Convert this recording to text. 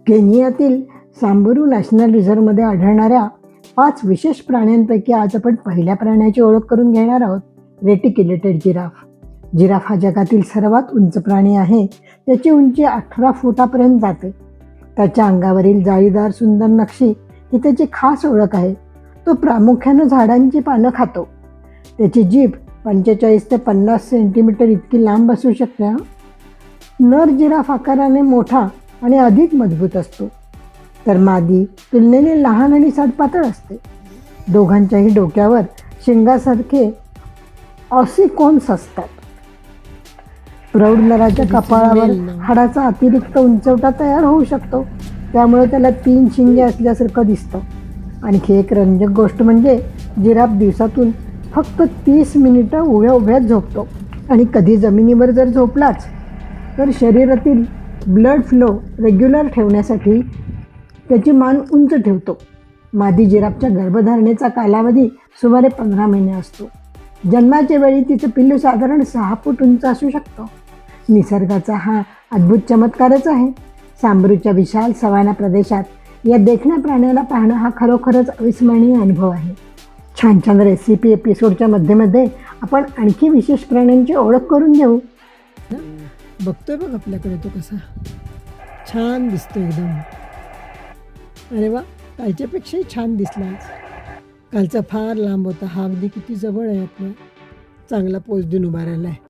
केनियातील सांबरू national रिझर्व्हमध्ये आढळणाऱ्या 5 विशेष प्राण्यांपैकी आज आपण पहिल्या प्राण्याची ओळख करून घेणार आहोत, रेटिक्युलेटेड जिराफ. जिराफ हा जगातील सर्वात उंच प्राणी आहे. त्याची उंची 18 फुटापर्यंत जाते. त्याच्या अंगावरील जाळीदार सुंदर नक्षी ही त्याची खास ओळख आहे. तो प्रामुख्याने झाडांची पानं खातो. त्याची जीभ 45 ते 50 सेंटीमीटर इतकी लांब असू शकते. नर जिराफ आकाराने मोठा आणि अधिक मजबूत असतो, तर मादी तुलनेने लहान आणि सडपातळ असते. दोघांच्याही डोक्यावर शिंगासारखे ऑसिकोन्स असतात. प्रौढ नराच्या कपाळावर हाडाचा अतिरिक्त उंचवटा तयार होऊ शकतो, त्यामुळे त्याला 3 शिंगे असल्यासारखं दिसतं. आणखी एक रंजक गोष्ट म्हणजे जिराफ दिवसातून फक्त 30 मिनिटं उभ्या झोपतो आणि कधी जमिनीवर जर झोपलाच तर शरीरातील ब्लड फ्लो रेग्युलर ठेवण्यासाठी त्याची मान उंच ठेवतो. मादी जिराफच्या गर्भधारणेचा कालावधी सुमारे 15 महिने असतो. जन्माच्या वेळी तिचं पिल्लू साधारण 6 फूट उंच असू शकतो. निसर्गाचा हा अद्भुत चमत्कारच आहे. सांबरूच्या विशाल सवाना प्रदेशात या देखण्या प्राण्याला पाहणं हा खरोखरच अविस्मरणीय अनुभव आहे. छान छान रेसिपी एपिसोडच्या मध्ये आपण आणखी विशेष प्राण्यांची ओळख करून घेऊ. बघतोय बघ आपल्याकडे तो कसा छान दिसतो एकदम. अरे वा, कालच्यापेक्षाही छान दिसला आज. कालचा फार लांब होता, हा अगदी किती जवळ आहे आपला. चांगला पोज देऊन उभा राहिला आहे.